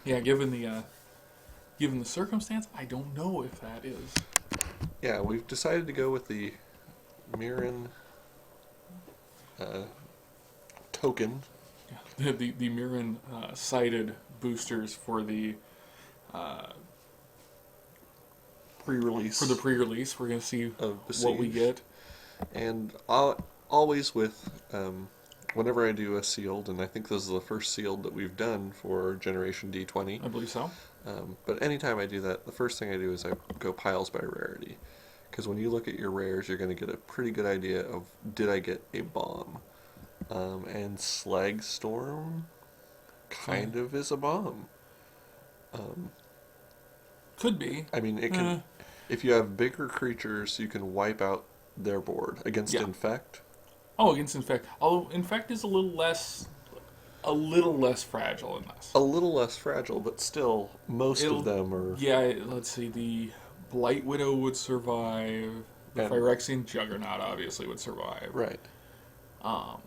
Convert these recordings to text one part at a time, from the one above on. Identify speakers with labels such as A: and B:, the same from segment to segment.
A: Yeah, given the circumstance, I don't know if that is.
B: Yeah, we've decided to go with the Mirrodin uh, token.
A: Yeah, the Mirren cited boosters uh, for the
B: Pre-release
A: pre-release. We're gonna see
B: of
A: what we
B: Besieged.
A: get.
B: And always with, whenever I do a sealed, and I think this is the first sealed that we've done for Generation D20.
A: I believe so.
B: But anytime I do that, the first thing I do is I go piles by rarity. Because when you look at your rares, you're going to get a pretty good idea of, did I get a bomb? And Slag Storm kind of is a bomb. Um,
A: Could be.
B: I mean, it can.
A: Uh,
B: If you have bigger creatures, you can wipe out their board against
A: yeah.
B: Infect.
A: Oh, against Infect. Although Infect is a little less fragile in this.
B: A little less fragile, but still, most of
A: It'll.
B: them are.
A: Yeah. Let's see. The Blight Widow would survive. The
B: And
A: Phyrexian Juggernaut obviously would survive.
B: right.
A: Um,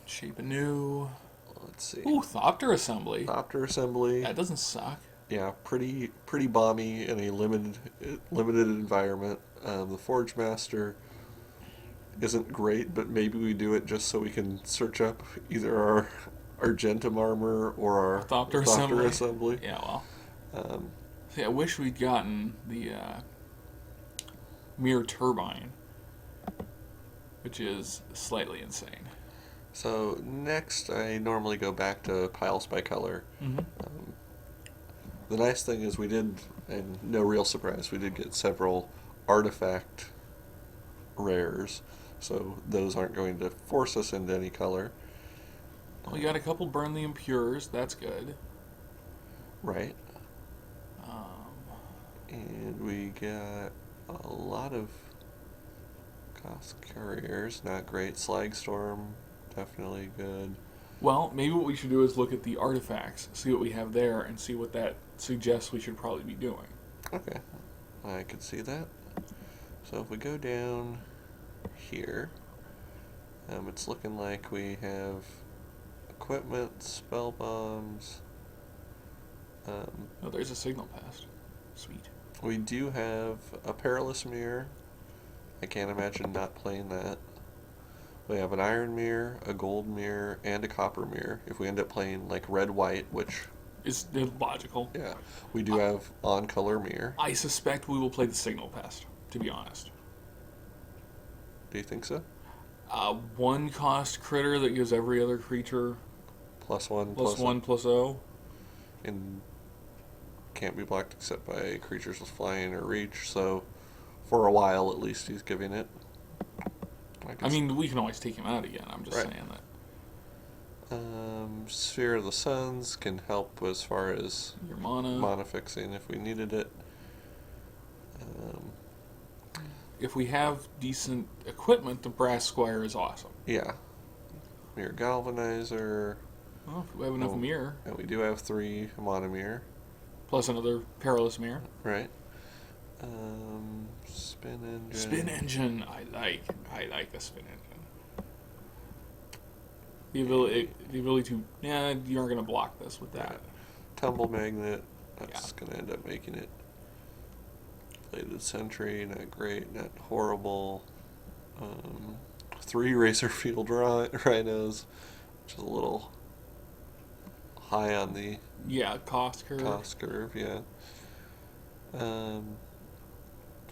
A: Shape Anew.
B: Let's see.
A: Ooh, Thopter Assembly.
B: Thopter Assembly.
A: That doesn't suck.
B: Yeah, pretty bomby in a limited environment. The Forge Master isn't great, but maybe we do it just so we can search up either our Argentum armor or our
A: Thopter
B: Thopter
A: Assembly.
B: Assembly.
A: Yeah, well.
B: Um,
A: See, I wish we'd gotten the Mirror Turbine, which is slightly insane.
B: so next, I normally go back to piles by color.
A: Mm-hmm.
B: Um, the nice thing is we did, and no real surprise, we did get several artifact rares, so those aren't going to force us into any color.
A: We got a couple Burn the Impures. That's good.
B: Right.
A: Um,
B: And we got a lot of cost carriers, not great. Slag Storm, definitely good.
A: well, maybe what we should do is look at the artifacts, see what we have there, and see what that suggests we should probably be doing.
B: Okay, I could see that. So if we go down here, it's looking like we have equipment, spell bombs.
A: Oh, there's a signal passed. Sweet.
B: We do have a perilous mirror. I can't imagine not playing that. We have an iron mirror, a gold mirror, and a copper mirror. If we end up playing like red-white, which
A: It's logical.
B: yeah, we do have on-color mirror.
A: I suspect we will play the signal pest, to be honest.
B: Do you think so?
A: One cost critter that gives every other creature
B: +1,
A: plus one plus O.
B: and can't be blocked except by creatures with flying or reach. So for a while, at least, he's giving it.
A: I mean, we can always take him out again. I'm just
B: Right.
A: saying that.
B: Sphere of the Suns can help as far as
A: Your mana.
B: mana fixing if we needed it. Um,
A: If we have decent equipment, the Brass Squire is awesome.
B: yeah. Mirror Galvanizer.
A: Well, if we have enough
B: Oh.
A: mirror,
B: And we do have 3 mana mirror.
A: plus another Perilous Mirror.
B: Right. Spin Engine.
A: Spin Engine, I like the Spin Engine. The ability to, yeah, you aren't going to block this with that.
B: Tumble Magnet. That's going to end up making it. Bladed Sentry, not great, not horrible. 3 Razorfield Rhinos, which is a little high on the
A: Yeah, cost curve.
B: cost curve, yeah.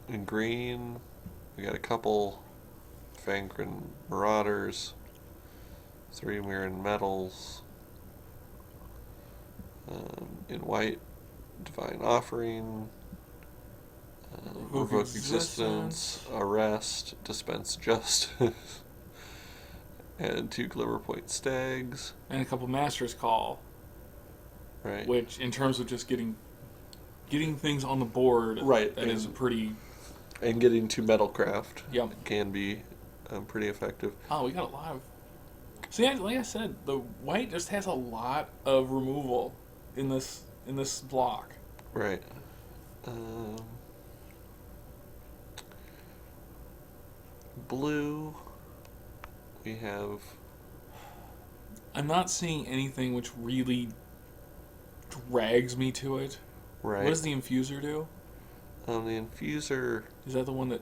B: In green, we got a couple Fangren Marauders, 3 Mirren Metals. In white, Divine Offering, Revoke Existence, Arrest, Dispense Justice, and 2 Glimmer Point Stags.
A: And a couple Master's Call,
B: Right.
A: which in terms of just getting things on the board,
B: Right,
A: that is pretty.
B: And getting to Metalcraft
A: Yep.
B: can be pretty effective.
A: Oh, we got a lot of. See, like I said, the white just has a lot of removal in this block.
B: Right. Blue, we have.
A: I'm not seeing anything which really drags me to it.
B: Right.
A: What does the infuser do?
B: The infuser
A: Is that the one that...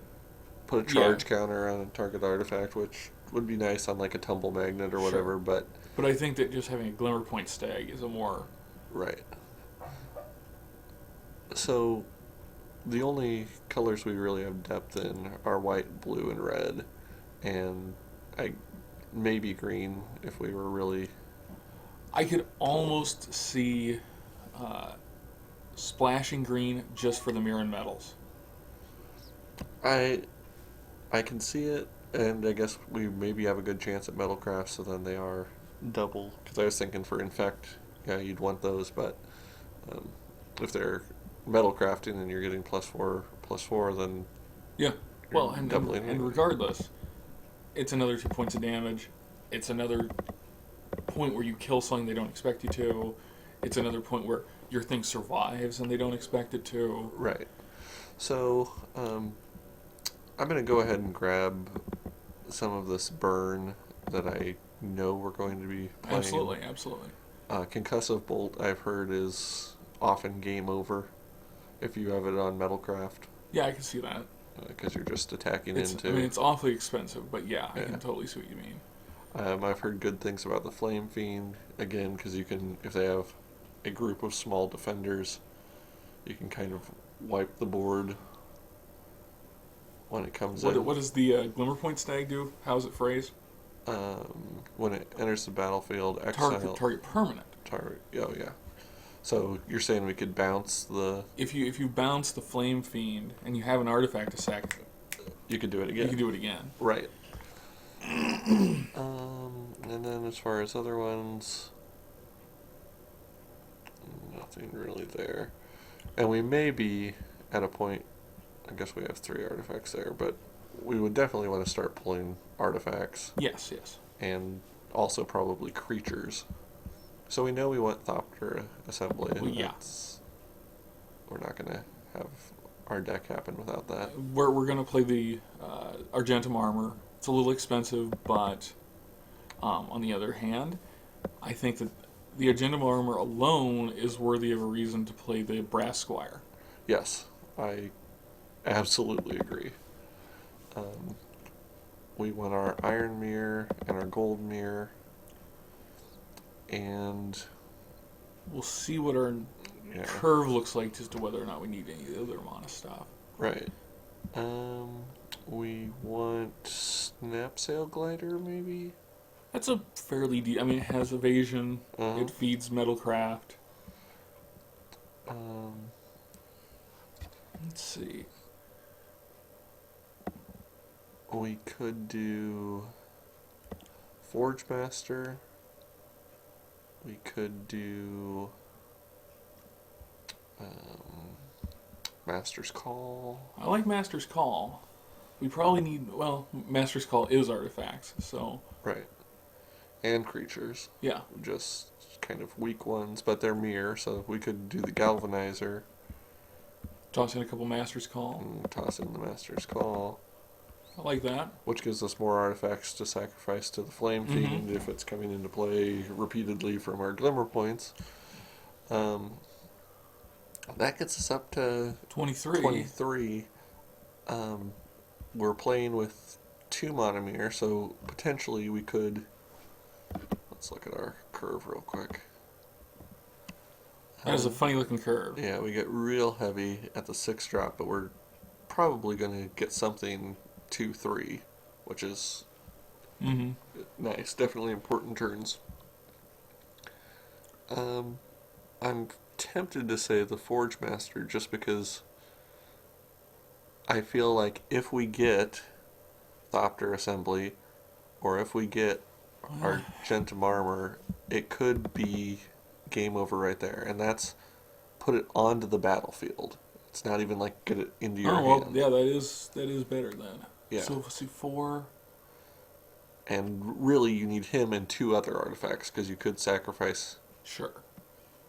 B: put a charge counter on a target artifact, which would be nice on like a tumble magnet or whatever,
A: Sure.
B: but...
A: But I think that just having a Glimmer Point Stag is a more...
B: Right. So, the only colors we really have depth in are white, blue, and red. And maybe green if we were really...
A: I could almost see splashing green just for the Mirrodin metals.
B: I can see it, and I guess we maybe have a good chance at Metalcraft, so then they are double. Because I was thinking for Infect, yeah, you'd want those, but if they're metal crafting and you're getting +4/+4, then
A: Yeah. Well, and
B: doubling.
A: regardless, it's another 2 points of damage. It's another point where you kill something they don't expect you to. It's another point where your thing survives and they don't expect it to.
B: Right. So, I'm going to go ahead and grab some of this burn that I know we're going to be playing.
A: Absolutely.
B: Concussive Bolt, I've heard, is often game over if you have it on Metalcraft.
A: Yeah, I can see that.
B: Because you're just attacking into...
A: I mean, it's awfully expensive, but yeah, I
B: Yeah.
A: can totally see what you mean.
B: I've heard good things about the Flame Fiend, again, because you can, if they have a group of small defenders, you can kind of wipe the board when it comes in.
A: What does the Glimmer Point Stag do? How's it phrased?
B: When it enters the battlefield, exile...
A: Target permanent.
B: Oh, yeah. So you're saying we could bounce the...
A: If you bounce the Flame Fiend and you have an artifact to sack,
B: You could do it again.
A: you can do it again.
B: Right. And then as far as other ones, nothing really there. And we may be at a point, I guess we have 3 artifacts there, but we would definitely want to start pulling artifacts.
A: Yes.
B: And also probably creatures. So we know we want Thopter Assembly.
A: Well, yeah.
B: We're not going to have our deck happen without that.
A: We're going to play the Argentum Armor. It's a little expensive, but on the other hand, I think that the Argentum Armor alone is worthy of a reason to play the Brass Squire.
B: Yes, I absolutely agree. We want our Iron Mirror and our Gold Mirror, and
A: we'll see what our curve looks like as to whether or not we need any of the other mana stuff.
B: Right. We want Snapsail Glider, maybe?
A: That's a fairly I mean, it has evasion.
B: Uh-huh.
A: It feeds Metalcraft. Let's see.
B: We could do Forge Master. We could do Master's Call.
A: I like Master's Call. We probably need... Well, Master's Call is artifacts, so...
B: Right. And creatures.
A: Yeah.
B: Just kind of weak ones, but they're mirror, so we could do the Galvanizer.
A: Toss in a couple Master's Call.
B: And toss in the Master's Call.
A: I like that.
B: Which gives us more artifacts to sacrifice to the Flame Fiend if it's coming into play repeatedly from our Glimmer Points. That gets us up to 23. We're playing with 2 Monomere, so potentially we could... Let's look at our curve real quick.
A: That is a funny looking curve.
B: Yeah, we get real heavy at the 6 drop, but we're probably going to get something 2/3, which is nice. Definitely important turns. I'm tempted to say the Forge Master just because I feel like if we get Thopter Assembly or if we get our Argentum Armor, it could be game over right there. And that's put it onto the battlefield. It's not even like get it into your hand.
A: Yeah, that is better then.
B: Yeah.
A: So let's see, 4.
B: And really, you need him and 2 other artifacts because you could sacrifice.
A: Sure.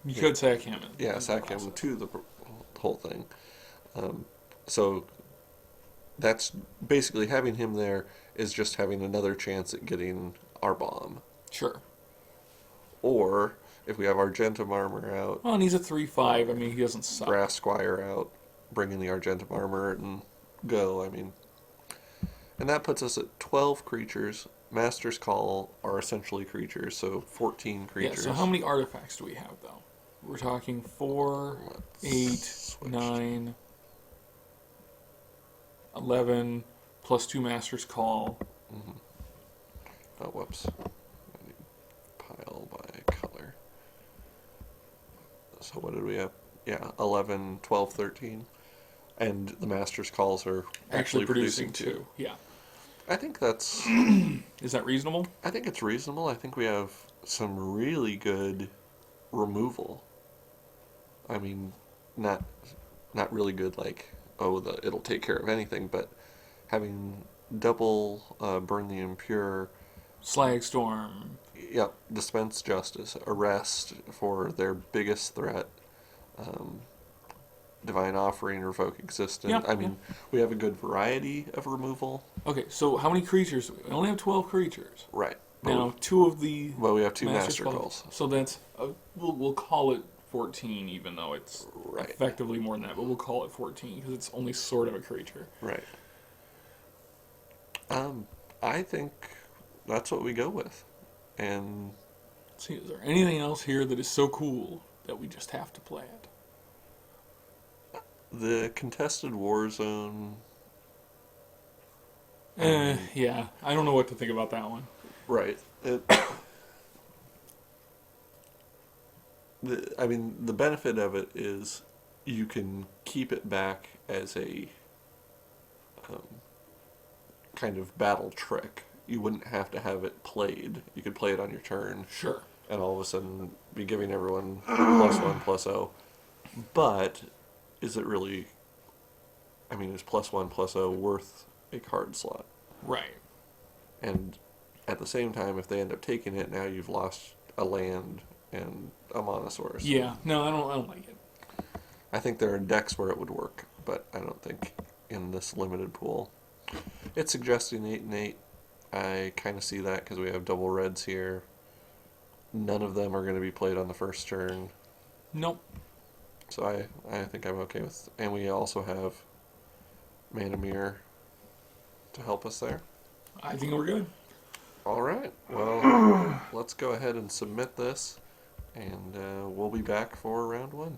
A: You could sack him.
B: Sack him to the whole thing. So that's basically having him there is just having another chance at getting our bomb.
A: Sure.
B: Or If we have Argentum armor out,
A: Well, and he's a 3/5. I mean, he doesn't suck.
B: Brass Squire out, bring in the Argentum armor and go. I mean, and that puts us at 12 creatures. Master's Call are essentially creatures, so 14
A: Yeah,
B: creatures.
A: so how many artifacts do we have, though? We're talking 4,
B: Let's
A: 8,
B: switch.
A: 9, 11, plus 2 Master's Call.
B: Oh, whoops. I need pile by color. So what did we have? Yeah, 11, 12, 13. And the Master's Calls are actually producing 2.
A: Yeah.
B: I think that's...
A: Is that reasonable?
B: I think it's reasonable. I think we have some really good removal. I mean, not really good like, oh, it'll take care of anything, but having double Burn the Impure,
A: Slagstorm.
B: yep, Dispense Justice, Arrest for their biggest threat, Divine Offering, Revoke Existence.
A: Yep,
B: I mean, we have a good variety of removal.
A: Okay, so how many creatures? We only have 12 creatures.
B: Right.
A: Now, 2 of the
B: Well, we have 2
A: Master
B: Master Calls.
A: So that's we'll call it 14, even though it's
B: Right.
A: effectively more than that. But we'll call it 14 because it's only sort of a creature.
B: Right. I think that's what we go with. And
A: Let's see, is there anything else here that is so cool that we just have to play it?
B: the contested war zone.
A: Yeah, I don't know what to think about that one.
B: Right. I mean, the benefit of it is you can keep it back as a kind of battle trick. You wouldn't have to have it played. You could play it on your turn.
A: Sure.
B: And all of a sudden be giving everyone +1/+0. But is it really... I mean, is +1/+0 worth a card slot?
A: Right.
B: And at the same time, if they end up taking it, now you've lost a land and a Monosaurus.
A: Yeah. No, I don't like it.
B: I think there are decks where it would work, but I don't think in this limited pool. It's suggesting 8 and 8. I kind of see that because we have double reds here. None of them are going to be played on the first turn.
A: Nope.
B: So I think I'm okay with... And we also have Mana Mirror to help us there.
A: I think we're good.
B: All right. Well, let's go ahead and submit this, and we'll be back for round 1.